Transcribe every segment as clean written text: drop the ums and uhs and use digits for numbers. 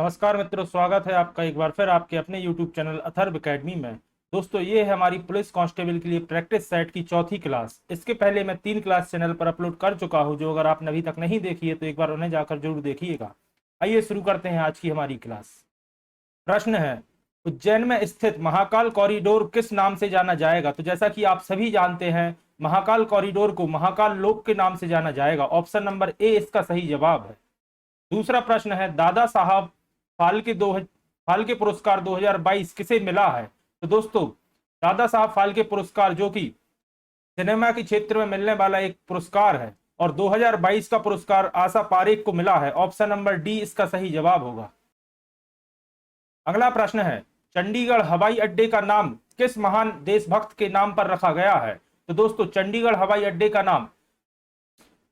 नमस्कार मित्रों, स्वागत है आपका एक बार फिर आपके अपने YouTube चैनल अथर्व एकेडमी में। दोस्तों, ये है हमारी पुलिस कांस्टेबल के लिए प्रैक्टिस सेट की चौथी क्लास। इसके पहले मैं 3 क्लास चैनल पर अपलोड कर चुका हूं, जो अगर आपने अभी तक नहीं देखी है तो एक बार उन्हें जाकर जरूर देखिएगा। आइए शुरू करते हैं आज की हमारी क्लास। प्रश्न है, उज्जैन में स्थित महाकाल कॉरिडोर किस नाम से जाना जाएगा? तो जैसा कि आप सभी जानते हैं, महाकाल कॉरिडोर को महाकाल लोक के नाम से जाना जाएगा। ऑप्शन नंबर ए इसका सही जवाब है। दूसरा प्रश्न है, दादा साहब फाल्के पुरस्कार 2022 किसे मिला है? तो दोस्तों, दादा साहब फाल्के पुरस्कार जो कि सिनेमा के क्षेत्र में मिलने वाला एक पुरस्कार है, और 2022 का पुरस्कार आशा पारेख को मिला है। ऑप्शन नंबर डी इसका सही जवाब होगा। अगला प्रश्न है, चंडीगढ़ हवाई अड्डे का नाम किस महान देशभक्त के नाम पर रखा गया है? तो दोस्तों, चंडीगढ़ हवाई अड्डे का नाम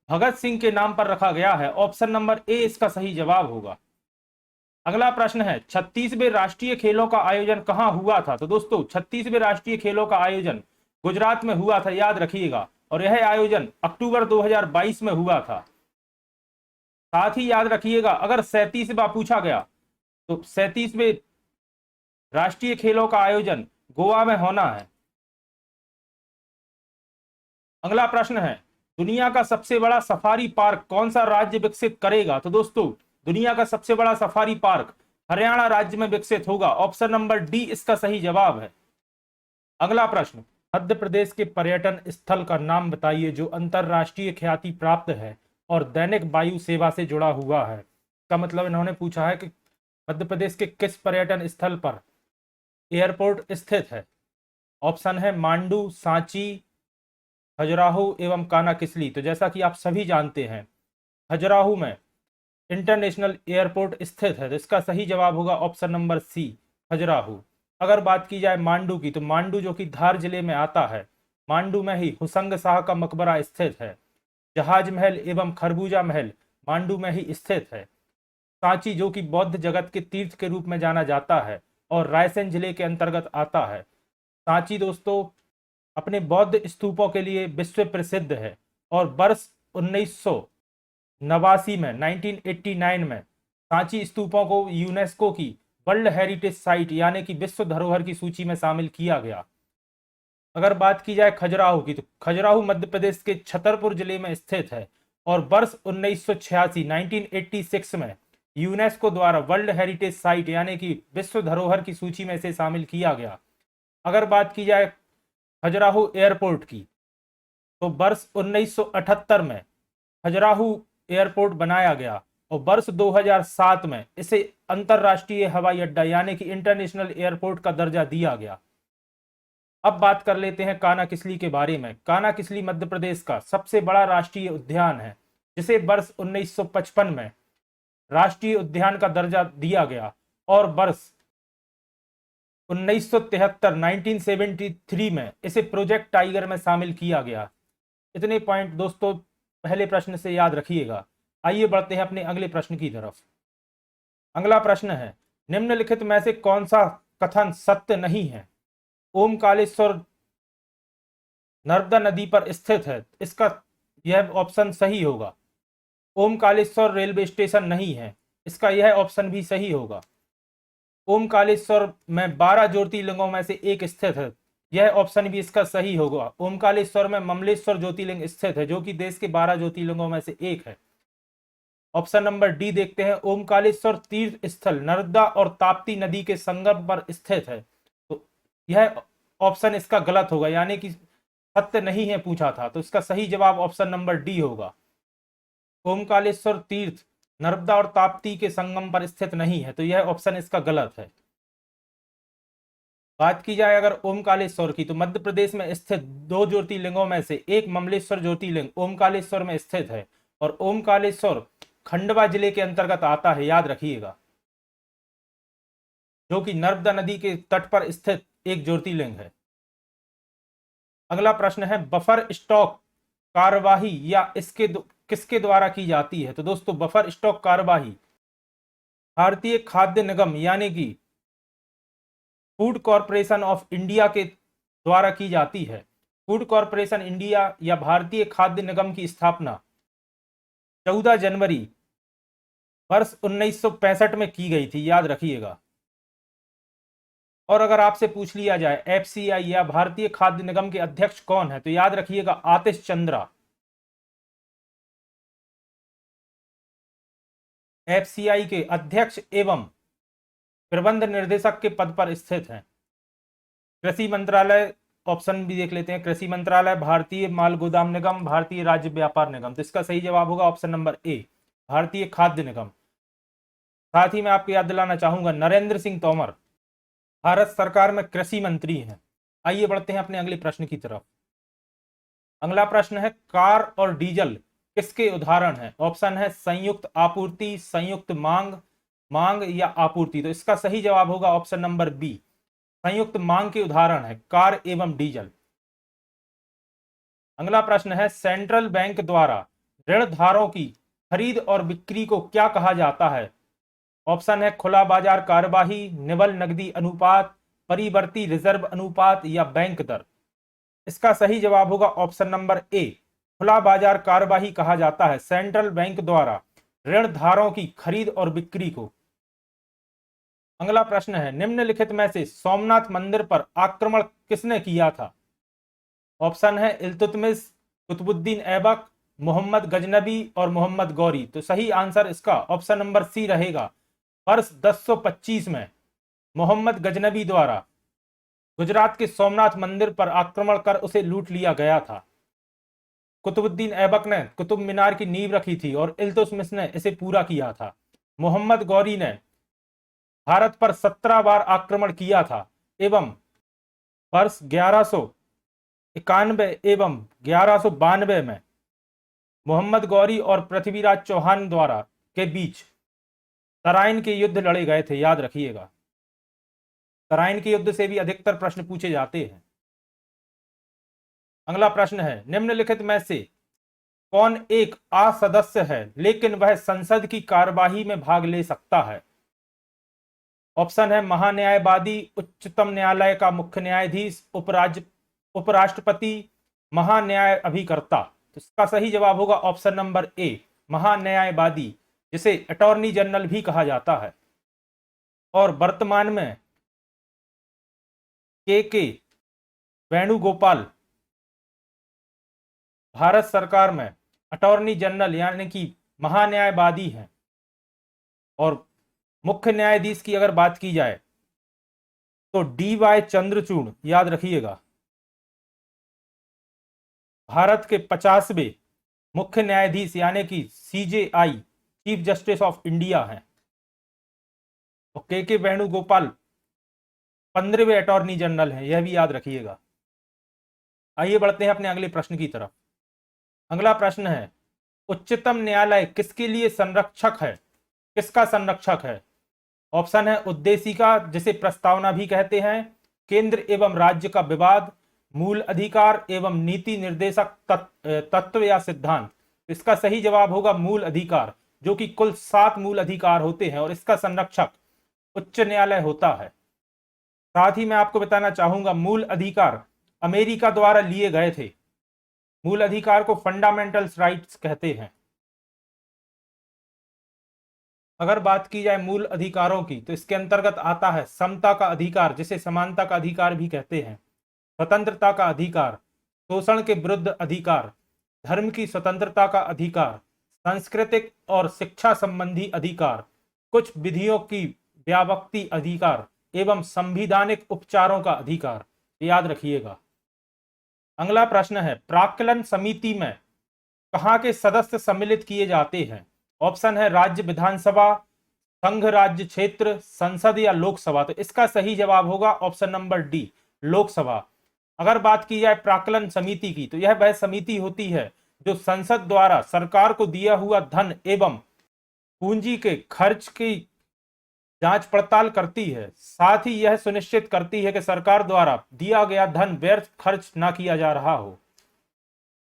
भगत सिंह के नाम पर रखा गया है। ऑप्शन नंबर ए इसका सही जवाब होगा। अगला प्रश्न है, 36वें राष्ट्रीय खेलों का आयोजन कहां हुआ था? तो दोस्तों, 36वें राष्ट्रीय खेलों का आयोजन गुजरात में हुआ था, याद रखिएगा। और यह आयोजन अक्टूबर 2022 में हुआ था। साथ ही याद रखिएगा, अगर 37वां पूछा गया तो 37वें राष्ट्रीय खेलों का आयोजन गोवा में होना है। अगला प्रश्न है, दुनिया का सबसे बड़ा सफारी पार्क कौन सा राज्य विकसित करेगा? तो दोस्तों, दुनिया का सबसे बड़ा सफारी पार्क हरियाणा राज्य में विकसित होगा। ऑप्शन नंबर डी इसका सही जवाब है। अगला प्रश्न, मध्य प्रदेश के पर्यटन स्थल का नाम बताइए जो अंतरराष्ट्रीय ख्याति प्राप्त है और दैनिक वायु सेवा से जुड़ा हुआ है। इसका मतलब इन्होंने पूछा है कि मध्य प्रदेश के किस पर्यटन स्थल पर एयरपोर्ट स्थित है। ऑप्शन है मांडू, सांची, खजुराहो एवं कानाकिसली। तो जैसा कि आप सभी जानते हैं, खजुराहो में इंटरनेशनल एयरपोर्ट स्थित है, तो इसका सही जवाब होगा ऑप्शन नंबर सी, खजुराहो। अगर बात की जाए मांडू की, तो मांडू जो कि धार जिले में आता है, मांडू में ही हुसंग शाह का मकबरा स्थित है। जहाज महल एवं खरबूजा महल मांडू में ही स्थित है। सांची जो कि बौद्ध जगत के तीर्थ के रूप में जाना जाता है और रायसेन जिले के अंतर्गत आता है। सांची दोस्तों अपने बौद्ध स्तूपों के लिए विश्व प्रसिद्ध है, और वर्ष 1989 में 1989 में सांची स्तूपों को यूनेस्को की वर्ल्ड हेरिटेज साइट यानी कि विश्व धरोहर की सूची में शामिल किया गया। अगर बात की जाए खजुराहो की, तो खजुराहो मध्य प्रदेश के छतरपुर जिले में स्थित है, और वर्ष 1986 1986 में यूनेस्को द्वारा वर्ल्ड हेरिटेज साइट यानी कि विश्व धरोहर की सूची में इसे शामिल किया गया। अगर बात की जाए खजुराहो एयरपोर्ट की, तो वर्ष 1978 में खजुराहो एयरपोर्ट बनाया गया, और वर्ष 2007 में इसे अंतरराष्ट्रीय हवाई अड्डा यानी कि इंटरनेशनल एयरपोर्ट का दर्जा दिया गया। अब बात कर लेते हैं कानाकिसली के बारे में। कानाकिसली मध्य प्रदेश का सबसे बड़ा राष्ट्रीय उद्यान है, जिसे वर्ष 1955 में राष्ट्रीय उद्यान का दर्जा दिया गया, और वर्ष 1973 1973 में इसे प्रोजेक्ट टाइगर में शामिल किया गया। इतने पॉइंट दोस्तों पहले प्रश्न से याद रखिएगा। आइए बढ़ते हैं अपने अगले प्रश्न की तरफ। अगला प्रश्न है, निम्नलिखित में से कौन सा कथन सत्य नहीं है? ओमकालेश्वर नर्मदा नदी पर स्थित है, इसका यह ऑप्शन सही होगा। ओमकालेश्वर रेलवे स्टेशन नहीं है, इसका यह ऑप्शन भी सही होगा। ओमकालेश्वर में 12 ज्योतिर्लिंगों में से एक स्थित है, यह ऑप्शन भी इसका सही होगा। ओमकालेश्वर में ममलेश्वर ज्योतिर्लिंग स्थित है, जो कि देश के 12 ज्योतिर्लिंगों में से एक है। ऑप्शन नंबर डी देखते हैं, ओमकालेश्वर तीर्थ स्थल नर्मदा और ताप्ती नदी के संगम पर स्थित है, तो यह ऑप्शन इसका गलत होगा, यानी कि सत्य नहीं है पूछा था, तो इसका सही जवाब ऑप्शन नंबर डी होगा। ओमकालेश्वर तीर्थ नर्मदा और ताप्ती के संगम पर स्थित नहीं है, तो यह ऑप्शन इसका गलत है। बात की जाए अगर ओमकालेश्वर की, तो मध्य प्रदेश में स्थित 2 ज्योतिर्लिंगों में से एक ममलेश्वर ज्योतिर्लिंग ओमकालेश्वर में स्थित है, और ओमकालेश्वर खंडवा जिले के अंतर्गत आता है, याद रखिएगा, जो कि नर्मदा नदी के तट पर स्थित एक ज्योतिर्लिंग है। अगला प्रश्न है, बफर स्टॉक कार्यवाही या इसके किसके द्वारा की जाती है? तो दोस्तों, बफर स्टॉक कार्यवाही भारतीय खाद्य निगम यानी कि फूड कॉरपोरेशन ऑफ इंडिया के द्वारा की जाती है। फूड कॉरपोरेशन इंडिया या भारतीय खाद्य निगम की स्थापना 14 जनवरी वर्ष 1965 में की गई थी, याद रखिएगा। और अगर आपसे पूछ लिया जाए एफसीआई या भारतीय खाद्य निगम के अध्यक्ष कौन है, तो याद रखिएगा आतिश चंद्रा। एफसीआई के अध्यक्ष एवं प्रबंध निर्देशक के पद पर स्थित हैं। कृषि मंत्रालय, ऑप्शन भी देख लेते हैं, कृषि मंत्रालय, भारतीय माल गोदाम निगम, भारतीय राज्य व्यापार निगम। तो इसका सही जवाब होगा ऑप्शन नंबर ए, भारतीय खाद्य निगम। साथ ही मैं आपको याद दिलाना चाहूंगा नरेंद्र सिंह तोमर भारत सरकार में कृषि मंत्री हैं। आइए बढ़ते हैं अपने अगले प्रश्न की तरफ। अगला प्रश्न है, कार और डीजल किसके उदाहरण हैं? ऑप्शन है संयुक्त आपूर्ति, संयुक्त मांग, मांग या आपूर्ति। तो इसका सही जवाब होगा ऑप्शन नंबर बी, संयुक्त मांग के उदाहरण है कार एवं डीजल। अगला प्रश्न है, सेंट्रल बैंक द्वारा ऋणधारकों की खरीद और बिक्री को क्या कहा जाता है? ऑप्शन है खुला बाजार कार्यवाही, निवल नकदी अनुपात, परिवर्ती रिजर्व अनुपात या बैंक दर। इसका सही जवाब होगा ऑप्शन नंबर ए, खुला बाजार कार्यवाही कहा जाता है सेंट्रल बैंक द्वारा ऋणधारकों की खरीद और बिक्री को। अगला प्रश्न है, निम्नलिखित में से सोमनाथ मंदिर पर आक्रमण किसने किया था? ऑप्शन है इल्तुतमिश, कुतुबुद्दीन ऐबक, मोहम्मद गजनबी और मोहम्मद गौरी। तो सही आंसर इसका ऑप्शन नंबर सी रहेगा। वर्ष 1025 में मोहम्मद गजनबी द्वारा गुजरात के सोमनाथ मंदिर पर आक्रमण कर उसे लूट लिया गया था। कुतुबुद्दीन ऐबक ने कुतुब मीनार की नींव रखी थी और इल्तुतमिश ने इसे पूरा किया था। मोहम्मद गौरी ने भारत पर 17 बार आक्रमण किया था एवं वर्ष 1191 एवं 1192 में मोहम्मद गौरी और पृथ्वीराज चौहान द्वारा के बीच तराइन के युद्ध लड़े गए थे, याद रखिएगा। तराइन के युद्ध से भी अधिकतर प्रश्न पूछे जाते हैं। अगला प्रश्न है, निम्नलिखित में से कौन एक असदस्य है लेकिन वह संसद की कार्यवाही में भाग ले सकता है? ऑप्शन है महान्यायवादी, उच्चतम न्यायालय का मुख्य न्यायाधीश, उपराष्ट्रपति, महान्याय अभिकर्ता। तो इसका सही जवाब होगा ऑप्शन नंबर ए, महान्यायवादी, जिसे अटॉर्नी जनरल भी कहा जाता है। और वर्तमान में के वेणुगोपाल भारत सरकार में अटॉर्नी जनरल यानी कि महान्यायवादी हैं। और मुख्य न्यायाधीश की अगर बात की जाए तो DY चंद्रचूड़, याद रखिएगा, भारत के 50वें मुख्य न्यायाधीश यानी कि CJI, chief justice of India हैं। और के वेणुगोपाल 15वें अटॉर्नी जनरल हैं, यह भी याद रखिएगा। आइए बढ़ते हैं अपने अगले प्रश्न की तरफ। अगला प्रश्न है, उच्चतम न्यायालय किसके लिए संरक्षक है? किसका संरक्षक है? ऑप्शन है उद्देशिका, जिसे प्रस्तावना भी कहते हैं, केंद्र एवं राज्य का विवाद, मूल अधिकार एवं नीति निर्देशक तत्व या सिद्धांत। इसका सही जवाब होगा मूल अधिकार, जो कि कुल 7 मूल अधिकार होते हैं और इसका संरक्षक उच्च न्यायालय होता है। साथ ही मैं आपको बताना चाहूंगा मूल अधिकार अमेरिका द्वारा लिए गए थे। मूल अधिकार को फंडामेंटल राइट्स कहते हैं। अगर बात की जाए मूल अधिकारों की तो इसके अंतर्गत आता है समता का अधिकार, जिसे समानता का अधिकार भी कहते हैं, स्वतंत्रता का अधिकार, शोषण के विरुद्ध अधिकार, धर्म की स्वतंत्रता का अधिकार, सांस्कृतिक और शिक्षा संबंधी अधिकार, कुछ विधियों की व्यापकता अधिकार एवं संवैधानिक उपचारों का अधिकार। याद रखिएगा। अगला प्रश्न है, प्राक्कलन समिति में कहाँ के सदस्य सम्मिलित किए जाते हैं? ऑप्शन है राज्य विधानसभा, संघ राज्य क्षेत्र, संसद या लोकसभा। तो इसका सही जवाब होगा ऑप्शन नंबर डी, लोकसभा। अगर बात की जाए प्राक्कलन समिति की तो यह वह समिति होती है जो संसद द्वारा सरकार को दिया हुआ धन एवं पूंजी के खर्च की जांच पड़ताल करती है। साथ ही यह सुनिश्चित करती है कि सरकार द्वारा दिया गया धन व्यर्थ खर्च ना किया जा रहा हो।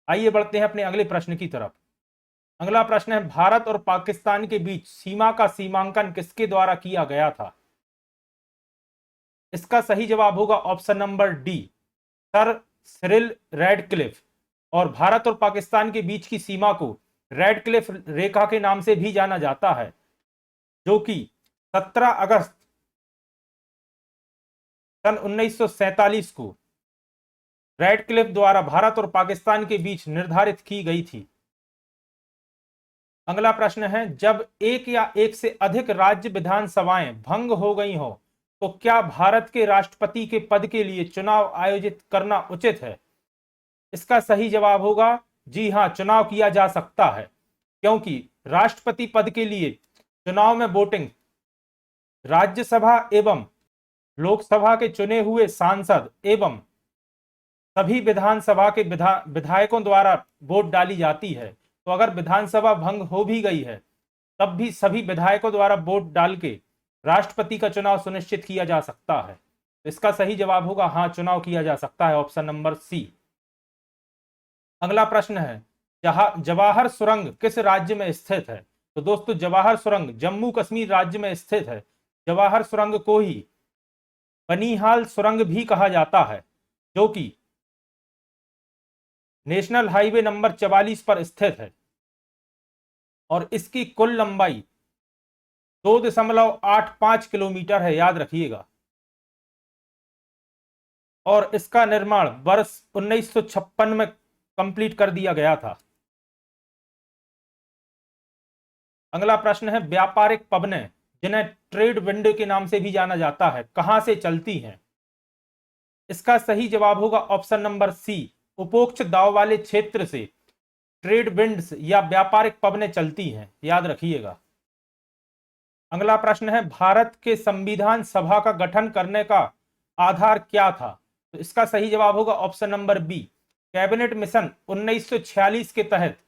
आइए बढ़ते हैं अपने अगले प्रश्न की तरफ। अगला प्रश्न है, भारत और पाकिस्तान के बीच सीमा का सीमांकन किसके द्वारा किया गया था? इसका सही जवाब होगा option number D, sir Cyril Radcliffe. और भारत और पाकिस्तान के बीच की सीमा को रैडक्लिफ रेखा के नाम से भी जाना जाता है। जो कि 17 अगस्त सन 1947 को रैडक्लिफ द्वारा भारत और पाकिस्तान के बीच निर्धारित की गई थी। अगला प्रश्न है, जब एक या एक से अधिक राज्य विधानसभाएं भंग हो गई हो तो क्या भारत के राष्ट्रपति के पद के लिए चुनाव आयोजित करना उचित है? इसका सही जवाब होगा जी हां, चुनाव किया जा सकता है, क्योंकि राष्ट्रपति पद के लिए चुनाव में वोटिंग राज्यसभा एवं लोकसभा के चुने हुए सांसद एवं सभी विधानसभा के विधायकों द्वारा वोट डाली जाती है। तो अगर विधानसभा भंग हो भी गई है तब भी सभी विधायकों द्वारा वोट डाल के राष्ट्रपति का चुनाव सुनिश्चित किया जा सकता है। इसका सही जवाब होगा हाँ, चुनाव किया जा सकता है, ऑप्शन नंबर सी। अगला प्रश्न है, जवाहर सुरंग किस राज्य में स्थित है? तो दोस्तों जवाहर सुरंग जम्मू कश्मीर राज्य में स्थित है। जवाहर सुरंग को ही बनिहाल सुरंग भी कहा जाता है, जो कि नेशनल हाईवे नंबर 44 पर स्थित है और इसकी कुल लंबाई 2.85 किलोमीटर है, याद रखिएगा। और इसका निर्माण वर्ष 1956 में कंप्लीट कर दिया गया था। अगला प्रश्न है, व्यापारिक पवनें जिन्हें ट्रेड विंड के नाम से भी जाना जाता है कहां से चलती हैं? इसका सही जवाब होगा ऑप्शन नंबर सी, उपोक्त दाव वाले क्षेत्र से ट्रेड विंड्स या व्यापारिक पवनें चलती हैं, याद रखिएगा। अगला प्रश्न है, भारत के संविधान सभा का गठन करने का आधार क्या था? तो इसका सही जवाब होगा option number B, cabinet mission 1946 के तहत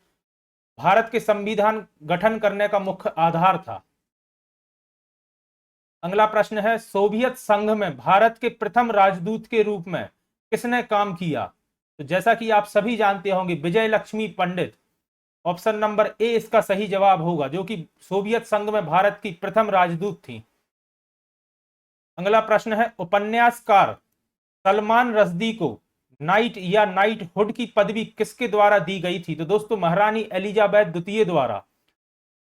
भारत के संविधान गठन करने का मुख्य आधार था। अगला प्रश्न है, सोवियत संघ में भारत के प्रथम राजदूत के रूप में किसने काम किया? तो जैसा कि आप सभी जानते होंगे, विजय लक्ष्मी पंडित, ऑप्शन नंबर ए इसका सही जवाब होगा, जो कि सोवियत संघ में भारत की प्रथम राजदूत थी। अगला प्रश्न है, उपन्यासकार सलमान रश्दी को नाइट या नाइट हुड की पदवी किसके द्वारा दी गई थी? तो दोस्तों महारानी एलिजाबेथ द्वितीय द्वारा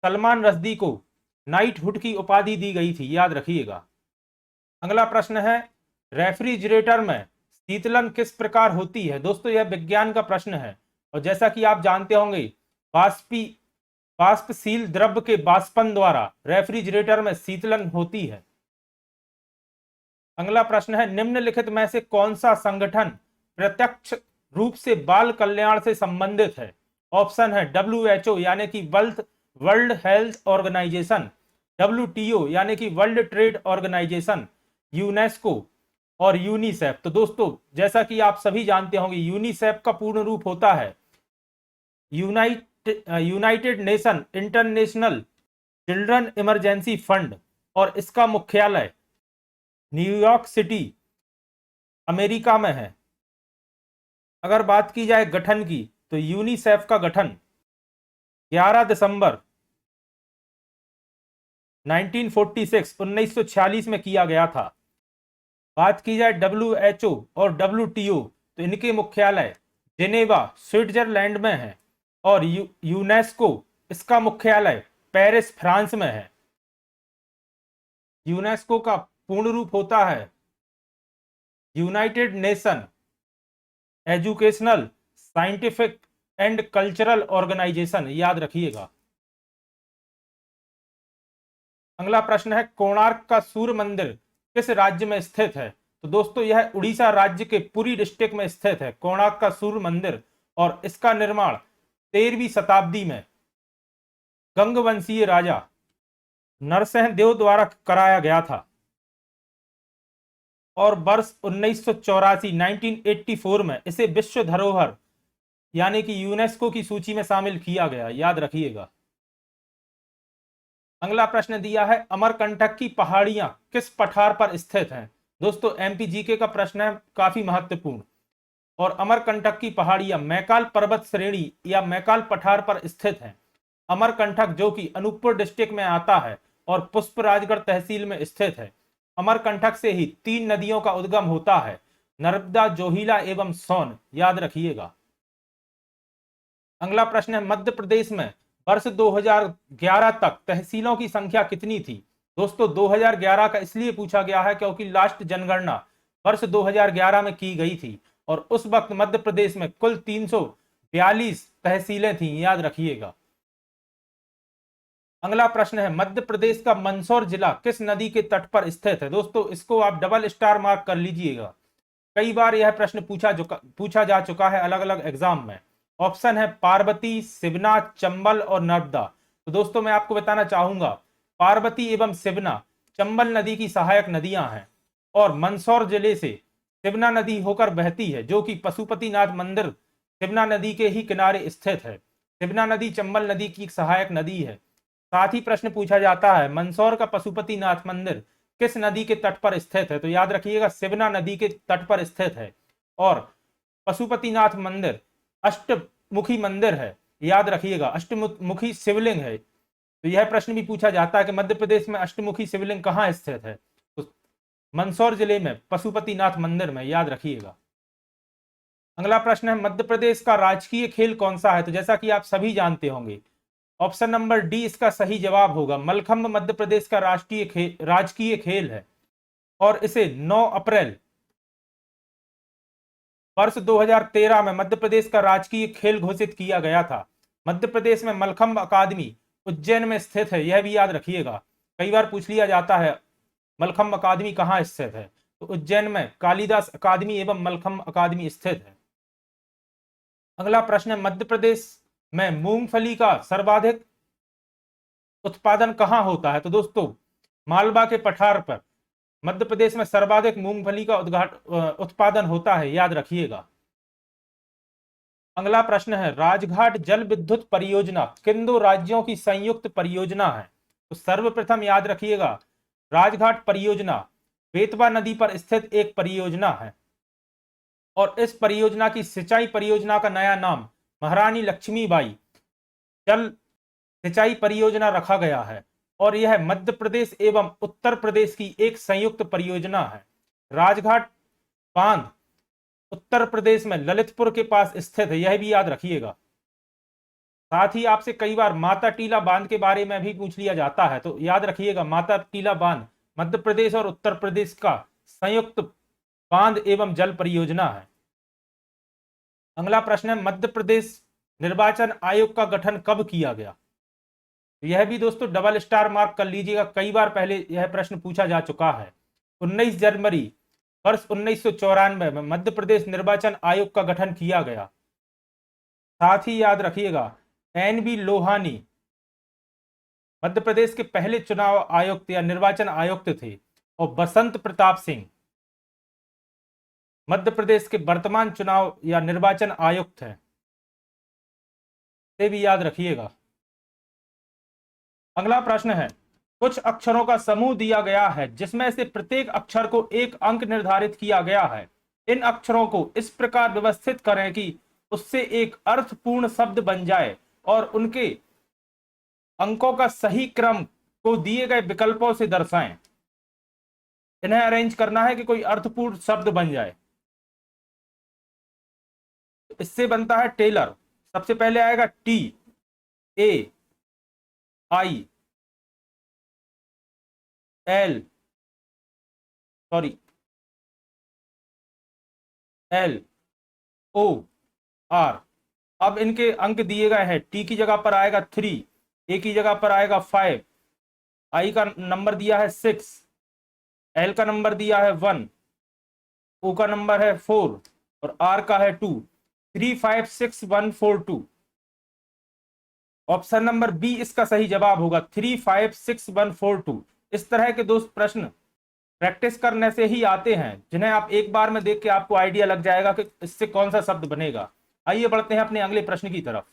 सलमान रश्दी को नाइट हुड की उपाधि दी गई थी, याद रखिएगा। अगला प्रश्न है, रेफ्रिजरेटर में शीतलन किस प्रकार होती है? दोस्तों यह विज्ञान का प्रश्न है और जैसा कि आप जानते होंगे, वाष्पशील द्रव्य के वाष्पन द्वारा रेफ्रिजरेटर में शीतलन होती है। अगला प्रश्न है, निम्नलिखित में से कौन सा संगठन प्रत्यक्ष रूप से बाल कल्याण से संबंधित है? ऑप्शन है WHO यानी कि वर्ल्ड हेल्थ ऑर्गेनाइजेशन, WTO यानी कि वर्ल्ड ट्रेड ऑर्गेनाइजेशन, यूनेस्को और यूनिसेफ। तो दोस्तों जैसा कि आप सभी जानते होंगे, यूनिसेफ का पूर्ण रूप होता है United nation international children emergency fund और इसका मुख्यालय न्यूयॉर्क सिटी अमेरिका में है। अगर बात की जाए गठन की, तो यूनिसेफ का गठन 11 दिसंबर 1946 में किया गया था। बात की जाए WHO और WTO, तो इनके मुख्यालय जेनेवा स्विट्जरलैंड में है और यूनेस्को इसका मुख्यालय पेरिस फ्रांस में है। यूनेस्को का पूर्ण रूप होता है United Nation Educational Scientific and Cultural Organization, याद रखिएगा। अगला प्रश्न है, कोणार्क का सूर्य मंदिर किस राज्य में स्थित है? तो दोस्तों यह उड़ीसा राज्य के पुरी डिस्ट्रिक्ट में स्थित है, कोणार्क का सूर्य मंदिर, और इसका निर्माण 13वीं शताब्दी में गंगवंशीय राजा नरसिंह देव द्वारा कराया गया था और वर्ष 1984 में इसे विश्व धरोहर यानी कि यूनेस्को की सूची में शामिल किया गया, याद रखिएगा। अगला प्रश्न दिया है, अमरकंटक की पहाड़ियां किस पठार पर स्थित हैं? दोस्तों MPGK का प्रश्न है, काफी महत्वपूर्ण। और अमरकंटक की पहाड़ियां मैकाल पर्वत श्रेणी या मैकाल पठार पर स्थित हैं। अमरकंटक जो कि अनूपपुर डिस्ट्रिक्ट में आता है और पुष्पराजगढ़ तहसील में स्थित है। अमरकंटक से ही 3 नदियों का उद्गम होता है, नर्मदा, जोहिला एवं सोन, याद रखिएगा। अगला प्रश्न है, मध्य प्रदेश में वर्ष 2011 तक तहसीलों की संख्या कितनी थी? दोस्तों 2011 का इसलिए पूछा गया है क्योंकि लास्ट जनगणना वर्ष 2011 में की गई थी और उस वक्त मध्य प्रदेश में कुल 342 तहसीलें थी, याद रखिएगा। अगला प्रश्न है, मध्य प्रदेश का मंदसौर जिला किस नदी के तट पर स्थित है? दोस्तों इसको आप डबल स्टार मार्क कर लीजिएगा, कई बार यह प्रश्न पूछा जा चुका है अलग अलग एग्जाम में। ऑप्शन है पार्वती, सिवना, चंबल और नर्मदा। तो दोस्तों मैं आपको बताना चाहूंगा, पार्वती एवं सिवना चंबल नदी की सहायक नदियां हैं और मंदसौर जिले से सिवना नदी होकर बहती है, जो कि पशुपतिनाथ मंदिर सिवना नदी के ही किनारे स्थित है। सिवना नदी चंबल नदी की सहायक नदी है। साथ ही प्रश्न पूछा जाता है, मंदसौर का पशुपतिनाथ मंदिर किस नदी के तट पर स्थित है? तो याद रखिएगा सिवना नदी के तट पर स्थित है और पशुपतिनाथ मंदिर अष्टमुखी मंदिर है, याद रखिएगा अष्टमुखी शिवलिंग है। तो यह प्रश्न भी पूछा जाता है कि मध्य प्रदेश में अष्टमुखी शिवलिंग कहाँ स्थित है? तो मंदसौर जिले में पशुपतिनाथ मंदिर में, याद रखिएगा। अगला प्रश्न है, मध्य प्रदेश का राजकीय खेल कौन सा है? तो जैसा कि आप सभी जानते होंगे, ऑप्शन नंबर डी इसका सही जवाब होगा। मलखंभ मध्य प्रदेश का राजकीय खेल है और इसे 9 अप्रैल वर्ष 2013 में मध्य प्रदेश का राजकीय खेल घोषित किया गया था। मध्य प्रदेश में मलखंभ अकादमी उज्जैन में स्थित है, यह भी याद रखिएगा, कई बार पूछ लिया जाता है मलखंभ अकादमी कहाँ स्थित है। तो उज्जैन में कालिदास अकादमी एवं मलखंभ अकादमी स्थित है। अगला प्रश्न है, मध्य प्रदेश में मूंगफली का सर्वाधिक उत्पादन कहां होता है? तो दोस्तों मालवा के पठार पर मध्य प्रदेश में सर्वाधिक मूंगफली का उत्पादन होता है, याद रखिएगा। अगला प्रश्न है, राजघाट जल विद्युत परियोजना किन दो राज्यों की संयुक्त परियोजना है? तो सर्वप्रथम याद रखिएगा, राजघाट परियोजना बेतवा नदी पर स्थित एक परियोजना है और इस परियोजना की सिंचाई परियोजना का नया नाम महारानी लक्ष्मीबाई जल सिंचाई परियोजना रखा गया है और यह मध्य प्रदेश एवं उत्तर प्रदेश की एक संयुक्त परियोजना है। राजघाट बांध उत्तर प्रदेश में ललितपुर के पास स्थित है, यह भी याद रखिएगा। साथ ही आपसे कई बार माता टीला बांध के बारे में भी पूछ लिया जाता है, तो याद रखिएगा माता टीला बांध मध्य प्रदेश और उत्तर प्रदेश का संयुक्त बांध एवं जल परियोजना है। अगला प्रश्न है, मध्य प्रदेश निर्वाचन आयोग का गठन कब किया गया? यह भी दोस्तों डबल स्टार मार्क कर लीजिएगा, कई बार पहले यह प्रश्न पूछा जा चुका है। 19 जनवरी वर्ष 1994 में मध्य प्रदेश निर्वाचन आयोग का गठन किया गया। साथ ही याद रखिएगा एन बी लोहानी मध्य प्रदेश के पहले चुनाव आयुक्त या निर्वाचन आयुक्त थे और बसंत प्रताप सिंह मध्य प्रदेश के वर्तमान चुनाव या निर्वाचन आयुक्त हैं, ये भी याद रखिएगा। अगला प्रश्न है, कुछ अक्षरों का समूह दिया गया है जिसमें से प्रत्येक अक्षर को एक अंक निर्धारित किया गया है। इन अक्षरों को इस प्रकार व्यवस्थित करें कि उससे एक अर्थपूर्ण शब्द बन जाए और उनके अंकों का सही क्रम को दिए गए विकल्पों से दर्शाएं। इन्हें अरेंज करना है कि कोई अर्थपूर्ण शब्द बन जाए। इससे बनता है टेलर। सबसे पहले आएगा T A I L O R. अब इनके अंक दिए गए हैं, टी की जगह पर आएगा 3, ए की जगह पर आएगा 5, आई का नंबर दिया है 6, एल का नंबर दिया है 1, ओ का नंबर है 4 और आर का है 2। 3 5 6 1 4 2। ऑप्शन नंबर बी इसका सही जवाब होगा, 3 5 6 1 4 2। इस तरह के दोस्त प्रश्न प्रैक्टिस करने से ही आते हैं, जिन्हें आप एक बार में देख के आपको आइडिया लग जाएगा कि इससे कौन सा शब्द बनेगा। आइए बढ़ते हैं अपने अगले प्रश्न की तरफ।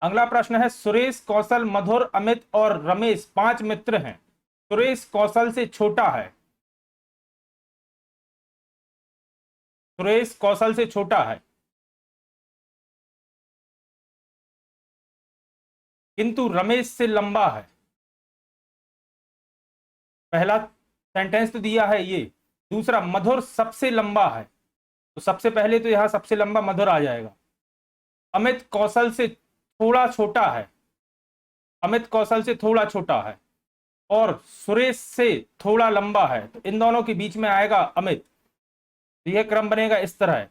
अगला प्रश्न है, सुरेश, कौशल, मधुर, अमित और रमेश 5 मित्र हैं। सुरेश कौशल से छोटा है। सुरेश कौशल से छोटा है किंतु रमेश से लंबा है। पहला सेंटेंस तो दिया है ये। दूसरा, मधुर सबसे लंबा है, तो सबसे पहले तो यहां सबसे लंबा मधुर आ जाएगा। अमित कौशल से थोड़ा छोटा है, अमित कौशल से थोड़ा छोटा है और सुरेश से थोड़ा लंबा है, तो इन दोनों के बीच में आएगा अमित। तो यह क्रम बनेगा इस तरह।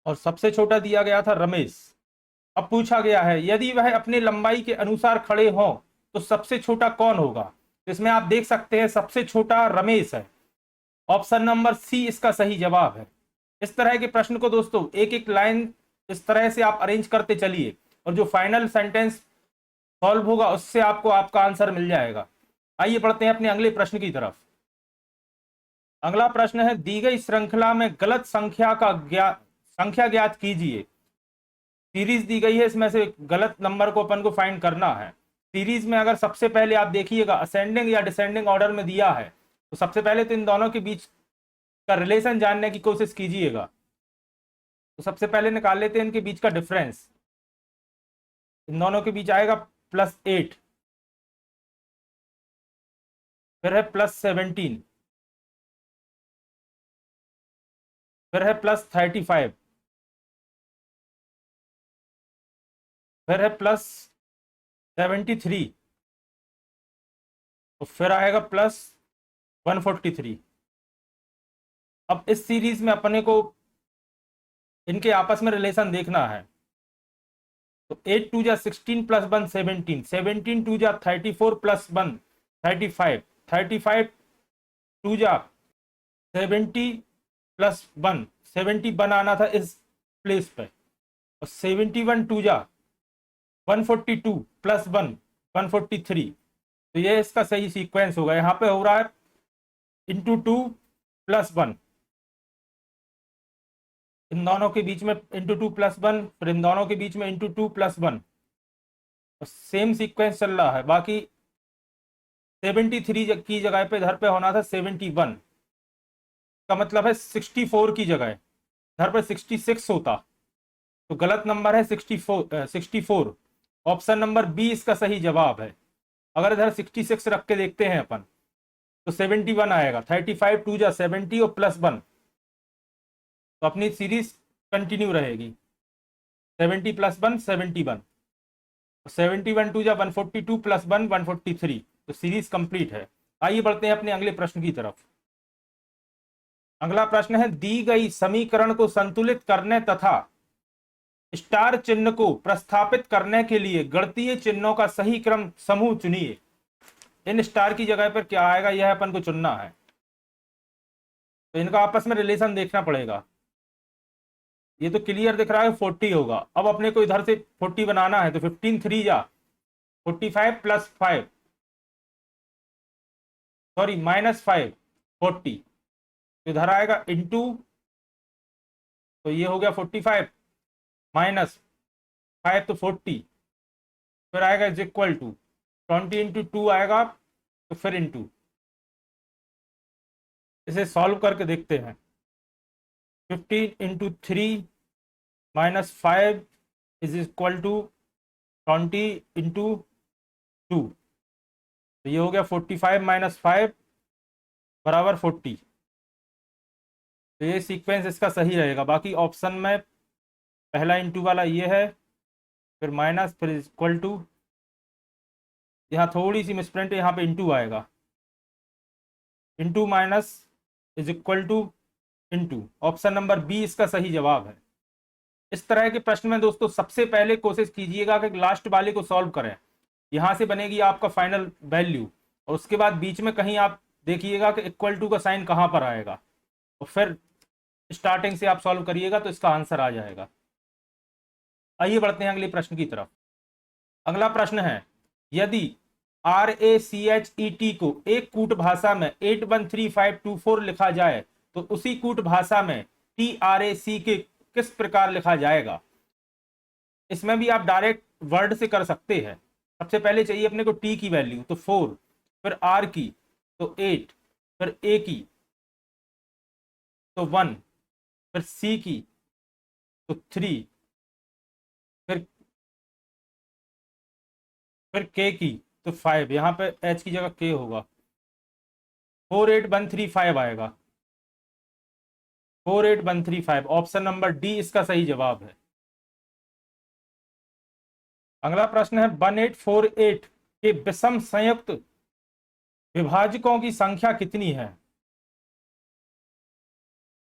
और सबसे छोटा दिया गया था रमेश। अब पूछा गया है यदि वह अपनी लंबाई के अनुसार खड़े हों तो सबसे छोटा कौन होगा। तो इसमें आप देख सकते हैं सबसे छोटा रमेश है। ऑप्शन नंबर सी इसका सही जवाब है। इस तरह के प्रश्न को दोस्तों एक एक लाइन इस तरह से आप अरेंज करते चलिए और जो फाइनल सेंटेंस सॉल्व होगा उससे आपको आपका आंसर मिल जाएगा। आइए बढ़ते हैं अपने अगले प्रश्न की तरफ। अगला प्रश्न है दी गई श्रृंखला में गलत संख्या ज्ञात कीजिए। सीरीज दी गई है, इसमें से गलत नंबर को अपन को फाइंड करना है। सीरीज में अगर सबसे पहले आप देखिएगा असेंडिंग या डिसेंडिंग ऑर्डर में दिया है, तो सबसे पहले तो इन दोनों के बीच का रिलेशन जानने की कोशिश कीजिएगा। तो सबसे पहले निकाल लेते हैं इनके बीच का डिफरेंस। इन दोनों के बीच आएगा +8, फिर है +17, फिर है +35, फिर है +73, तो फिर आएगा +143। अब इस सीरीज में अपने को इनके आपस में रिलेशन देखना है। तो 8 2 जा 16 + 1 17, 17 2 जा 34 + 1 35, 35 2 जा 70 + 1 71 आना था इस प्लेस पे। और 71 2 जा 142 + 1 143। तो ये इसका सही सीक्वेंस होगा। यहाँ पे हो रहा है ×2 + 1, इन दोनों के बीच में ×2 + 1, फिर इन दोनों के बीच में ×2 + 1, सेम सीक्वेंस चल रहा है। बाकी 73 की जगह पे इधर पे होना था 71, का मतलब है 64 की जगह इधर पे 66 होता। तो गलत नंबर है 64। ऑप्शन नंबर बी इसका सही जवाब है। अगर इधर 66 रख के देखते हैं अपन तो 71 आएगा। 35 2 जा 70 और +1, तो अपनी सीरीज कंटिन्यू रहेगी। 70 + 1 71, 71 2 जा 142 + 1 143, तो सीरीज कंप्लीट है। आइए बढ़ते हैं अपने अगले प्रश्न की तरफ। अगला प्रश्न है दी गई समीकरण को संतुलित करने तथा स्टार चिन्ह को प्रस्थापित करने के लिए गणितीय चिन्हों का सही क्रम समूह चुनिए। इन स्टार की जगह पर क्या आएगा यह अपन को चुनना है। तो इनका आपस में रिलेशन देखना पड़ेगा। ये तो क्लियर दिख रहा है 40 होगा। अब अपने को इधर से 40 बनाना है, तो 15 3 जा 45 + 5, सॉरी -5 40, तो इधर आएगा इंटू, तो ये हो गया 45 -5 तो 40, फिर आएगा इज इक्वल टू 20 × 2 आएगा, तो फिर इंटू। इसे सॉल्व करके देखते हैं। 15 × 3 -5 इज इक्वल टू 20 × 2, तो ये हो गया 45 - 5 बराबर 40। तो ये सीक्वेंस इसका सही रहेगा। बाकी ऑप्शन में पहला इंटू वाला ये है, फिर माइनस, फिर इक्वल टू। यहाँ थोड़ी सी मिसप्रिंट है, यहाँ पे इंटू आएगा। Into minus is equal to into. Option number B इसका सही जवाब है। इस तरह के प्रश्न में दोस्तों सबसे पहले कोशिश कीजिएगा कि लास्ट वाले को सॉल्व करें। यहाँ से बनेगी आपका फाइनल वैल्यू, और उसके बाद बीच में कहीं आप देखिएगा कि इक्वल टू का साइन कहाँ पर आएगा, और फिर स्टार्टिंग से आप सॉल्व करिएगा तो इसका आंसर आ जाएगा। आइए बढ़ते हैं अगले प्रश्न की तरफ। अगला प्रश्न है यदि RACHET को एक कूट भाषा में 813524 लिखा जाए तो उसी कूट भाषा में TRAC के किस प्रकार लिखा जाएगा। इसमें भी आप डायरेक्ट वर्ड से कर सकते हैं। सबसे पहले चाहिए अपने को T की वैल्यू, तो 4, फिर R की तो 8, फिर A की तो 1, फिर C की तो 3, फिर K की तो 5। यहाँ पे H की जगह K होगा। 48135 आएगा। 48135, ऑप्शन नंबर डी इसका सही जवाब है। अगला प्रश्न है 1848 के विषम संयुक्त विभाजकों की संख्या कितनी है?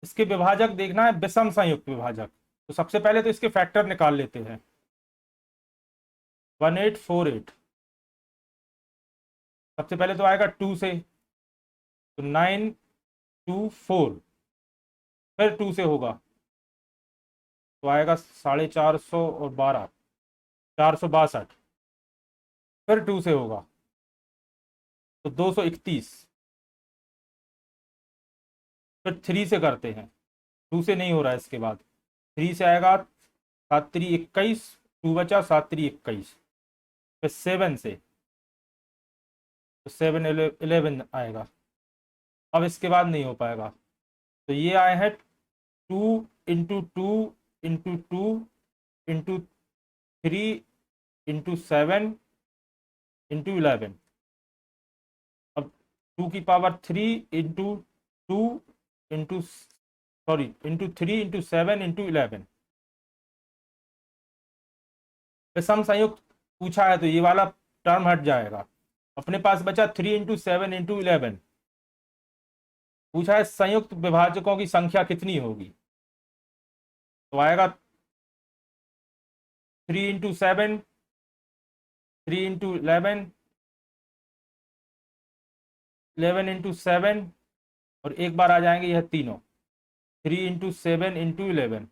इसके विभाजक देखना है, विषम संयुक्त विभाजक। तो सबसे पहले तो इसके फैक्टर निकाल लेते हैं। 1848 सबसे पहले तो आएगा 2 से, तो 924, फिर 2 से होगा तो आएगा 450 और 12, 462, फिर 2 से होगा तो 231, फिर 3 से करते हैं, 2 से नहीं हो रहा है, इसके बाद 3 से आएगा 7 3 21, 2 बचा 7 3 21, फिर 7 से तो 7 11 आएगा। अब इसके बाद नहीं हो पाएगा, तो ये आए हैं 2 into 2 into 2 into 3 into 7 into 11। अब 2 की power 3 into 2 into into 3 into 7 into 11। विषम संयुक्त पूछा है तो ये वाला टर्म हट जाएगा। अपने पास बचा 3 इंटू 7 इंटू 11। पूछा है संयुक्त विभाजकों की संख्या कितनी होगी, तो आएगा 3 इंटू 7, 3 इंटू 11, 11 इंटू 7, और एक बार आ जाएंगे यह तीनों, 3 इंटू 7 इंटू 11,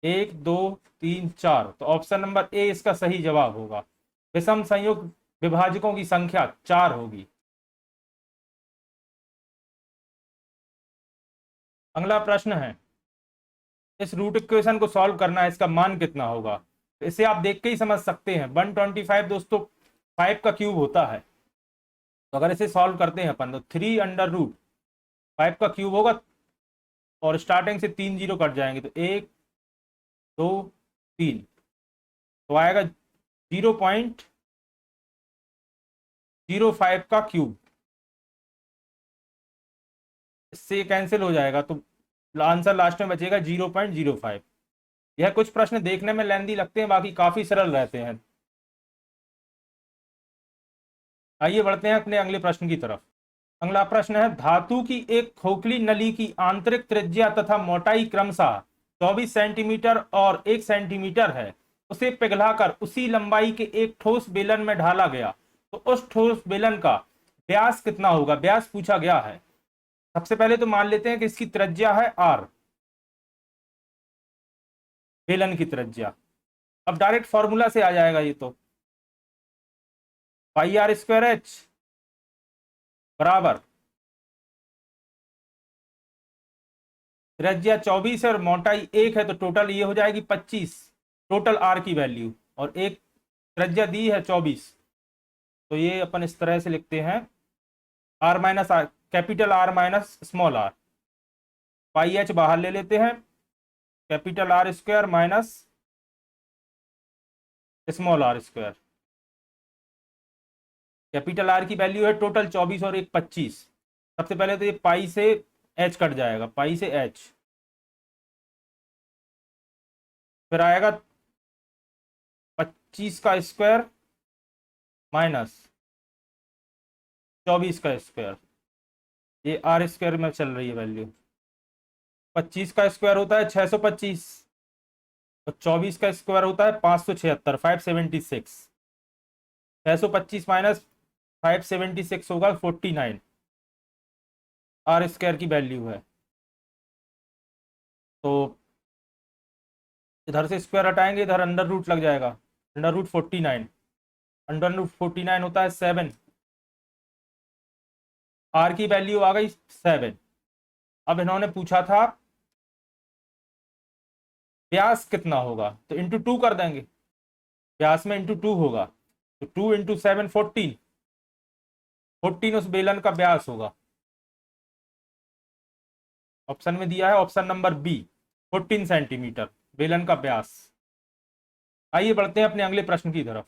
1 2 3 4। तो ऑप्शन नंबर ए इसका सही जवाब होगा। विषम संयुक्त विभाजकों की संख्या 4 होगी। अगला प्रश्न है, इस रूट इक्वेशन को सॉल्व करना है, इसका मान कितना होगा। तो इसे आप देख के ही समझ सकते हैं। 125 दोस्तों 5 का क्यूब होता है, तो अगर इसे सॉल्व करते हैं अपन तो 3 अंडर रूट 5 का क्यूब होगा, और स्टार्टिंग से 3 जीरो कट जाएंगे, तो 1 2 3, तो आएगा 0.05 का क्यूब। इससे कैंसिल हो जाएगा, तो आंसर लास्ट में बचेगा 0.05। यह कुछ प्रश्न देखने में लेंदी लगते हैं, बाकी काफी सरल रहते हैं। आइए बढ़ते हैं अपने अगले प्रश्न की तरफ। अगला प्रश्न है, धातु की एक खोखली नली की आंतरिक त्रिज्या तथा मोटाई क्रमशः 24 सेंटीमीटर और 1 सेंटीमीटर है। उसे पिघलाकर उसी लंबाई के एक ठोस बेलन में ढाला गया, तो उस ठोस बेलन का व्यास कितना होगा। व्यास पूछा गया है। सबसे पहले तो मान लेते हैं कि इसकी त्रिज्या है r, बेलन की त्रिज्या। अब डायरेक्ट फॉर्मूला से आ जाएगा ये, तो पाई आर स्क्वायर एच बराबर त्रिज्या 24 है और मोटाई 1 है, तो टोटल ये हो जाएगी 25, टोटल आर की वैल्यू। और एक त्रिज्या दी है 24, तो ये अपन इस तरह से लिखते हैं, R minus R, capital R minus small R. Pi H बाहर ले लेते हैं, capital R square minus small R square. Capital R की वैल्यू है टोटल 24 और एक 25। सबसे पहले तो ये पाई से एच कट जाएगा, पाई से एच, फिर आएगा 25 का स्क्वायर माइनस 24 का स्क्वायर। ये आर स्क्वायर में चल रही है वैल्यू। 25 का स्क्वायर होता है 625, और 24 का स्क्वायर होता है 576, 576। 625 माइनस 576 होगा 49, आर स्क्वायर की वैल्यू है। तो इधर से स्क्वायर हटाएंगे, इधर अंडर रूट लग जाएगा, अंडर रूट 49, अंडर रूट 49 होता है 7, आर की वैल्यू आ गई 7। अब इन्होंने पूछा था व्यास कितना होगा, तो इंटू 2 कर देंगे, व्यास में इंटू 2 होगा, तो 2 इंटू 7 14, 14 उस बेलन का व्यास होगा। ऑप्शन में दिया है ऑप्शन नंबर बी, 14 सेंटीमीटर बेलन का व्यास। आइए बढ़ते हैं अपने अगले प्रश्न की तरफ।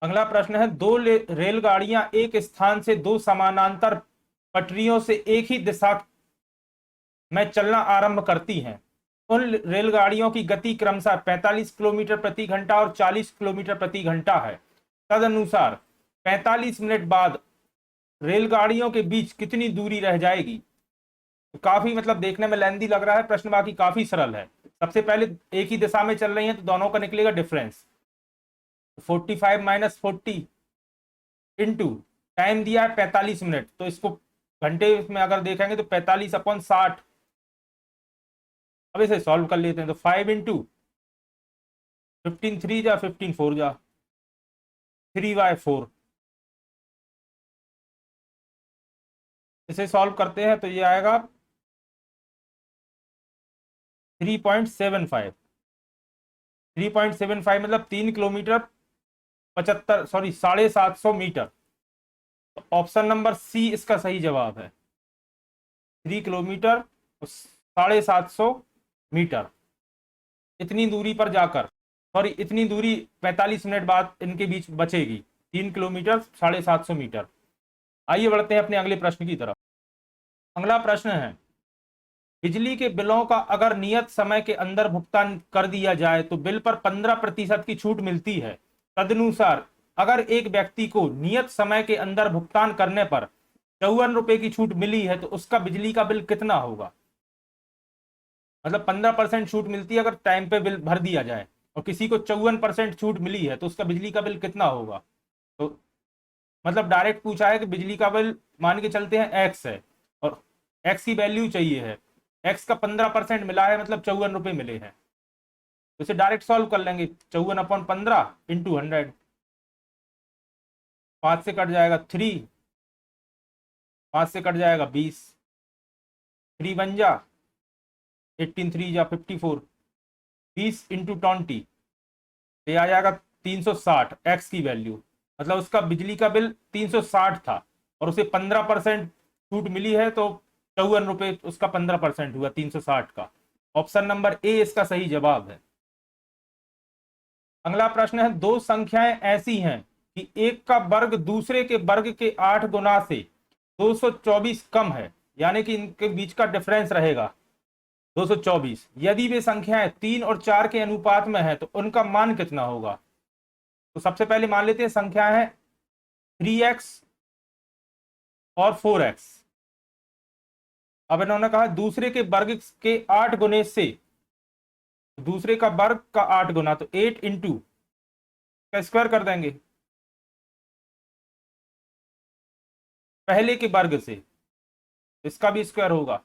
अगला प्रश्न है, दो रेलगाड़ियां एक स्थान से दो समानांतर पटरियों से एक ही दिशा में चलना आरंभ करती हैं, उन रेलगाड़ियों की गति क्रमशः 45 किलोमीटर प्रति घंटा और 40 किलोमीटर प्रति घंटा है। तदनुसार 45 मिनट बाद रेलगाड़ियों के बीच कितनी दूरी रह जाएगी? तो काफी मतलब देखने में लेंदी लग रहा है प्रश्न, बाकी काफी सरल है। सबसे पहले एक ही दिशा में चल रही हैं तो दोनों का निकलेगा डिफरेंस, 45 माइनस 40 इंटू टाइम दिया है 45 मिनट, तो इसको घंटे में अगर देखेंगे तो 45/60। अब इसे सॉल्व कर लेते हैं, तो 5 इंटू 15 3 जा 15 4 जा 3/4। इसे सॉल्व करते हैं तो ये आएगा 3.75। 3.75 मतलब 3 किलोमीटर 750 मीटर। तो ऑप्शन नंबर सी इसका सही जवाब है, 3 किलोमीटर 750 मीटर। इतनी दूरी पर जाकर, सॉरी इतनी दूरी 45 मिनट बाद इनके बीच बचेगी, 3 किलोमीटर 750 मीटर। आइए बढ़ते हैं अपने अगले प्रश्न की तरफ। अगला प्रश्न है, बिजली के बिलों का अगर नियत समय के अंदर भुगतान कर दिया जाए तो बिल पर 15% की छूट मिलती है। तदनुसार अगर एक व्यक्ति को नियत समय के अंदर भुगतान करने पर 54 रुपए की छूट मिली है तो उसका बिजली का बिल कितना होगा? मतलब 15% छूट मिलती है अगर टाइम पे बिल भर दिया जाए, और किसी को 54% छूट मिली है तो उसका बिजली का बिल कितना होगा? तो मतलब डायरेक्ट पूछा है कि बिजली का बिल मान के चलते हैं एक्स है, और एक्स की वैल्यू चाहिए है, एक्स का 15% मिला है मतलब 54 रुपए मिले हैं। तो इसे डायरेक्ट सॉल्व कर लेंगे, 54/15 इंटू 100। 5 से कट जाएगा 3, 5 से कट जाएगा 20, 3 बन जा 18 3 जा 54, 20 इंटू 20 ये आ जाएगा 360 एक्स की वैल्यू, मतलब उसका बिजली का बिल 360 था और उसे 15% छूट मिली है, तो 54 रुपए उसका 15% हुआ 360 का। ऑप्शन नंबर ए इसका सही जवाब है। अगला प्रश्न है, दो संख्याएं ऐसी हैं कि एक का वर्ग दूसरे के वर्ग के 8 गुना से 224 कम है, यानी कि इनके बीच का डिफरेंस रहेगा 224। यदि वे संख्याएं 3 और 4 के अनुपात में है तो उनका मान कितना होगा? तो सबसे पहले मान लेते हैं संख्या है 3x और 4x। अब इन्होंने कहा दूसरे के वर्ग के 8 गुने से, दूसरे का वर्ग का 8 गुना, तो 8 इंटू का स्क्वायर कर देंगे पहले के वर्ग से, इसका भी स्क्वायर होगा,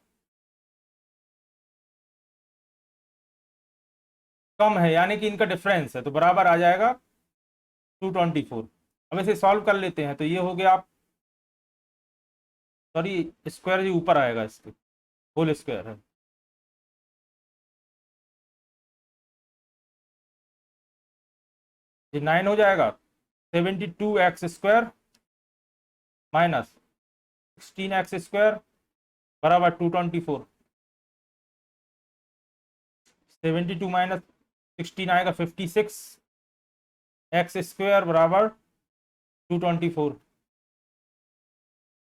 कम है यानी कि इनका डिफरेंस है, तो बराबर आ जाएगा 224। अब इसे सॉल्व कर लेते हैं, तो ये हो गया आप, सॉरी स्क्वायर जी ऊपर आएगा, इसके होल स्क्वायर है, ये 9 हो जाएगा। 72x square minus 16x square बराबर 224। 72 माइनस 16 आएगा 56, एक्स स्क्वायर बराबर 224।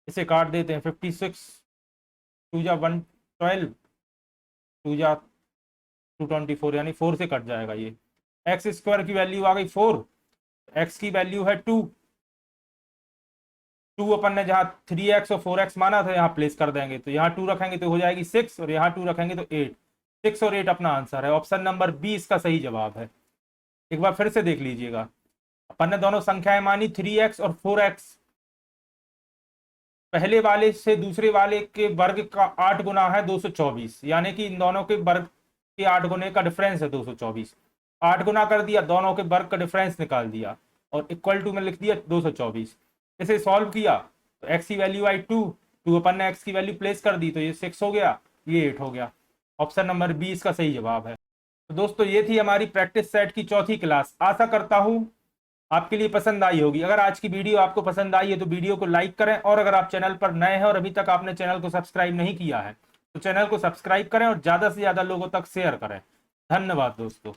इसे काट देते हैं, 56 2 जा 112, 2 जा 224, यानी 4 से कट जाएगा ये। एक्स स्क्वायर की वैल्यू आ गई 4, एक्स की वैल्यू है 2, 2 अपन ने जहाँ 3x और 4x माना था यहाँ प्लेस कर देंगे, तो यहाँ 2 रखेंगे तो हो जाएगी 6, और यहाँ 2 रखेंगे तो 8। 6 और 8 अपना आंसर है, ऑप्शन नंबर बी इसका सही जवाब है। एक बार फिर से देख लीजिएगा, अपन ने दोनों संख्याएं मानी 3x और 4x, पहले वाले से दूसरे वाले के वर्ग का 8 गुना है 224, यानी कि इन दोनों के वर्ग के 8 गुने का डिफरेंस है 224। 8 गुना कर दिया, दोनों के वर्ग का डिफरेंस निकाल दिया और इक्वल टू में लिख दिया 224। इसे सॉल्व किया तो x की वैल्यू आई 2, अपन ने x की वैल्यू प्लेस कर दी तो ये 6 हो गया, ये 8 हो गया। ऑप्शन नंबर बी इसका सही जवाब है। तो दोस्तों ये थी हमारी प्रैक्टिस सेट की चौथी क्लास। आशा करता हूं आपके लिए पसंद आई होगी। अगर आज की वीडियो आपको पसंद आई है तो वीडियो को लाइक करें, और अगर आप चैनल पर नए हैं और अभी तक आपने चैनल को सब्सक्राइब नहीं किया है तो चैनल को सब्सक्राइब करें और ज्यादा से ज्यादा लोगों तक शेयर करें। धन्यवाद दोस्तों।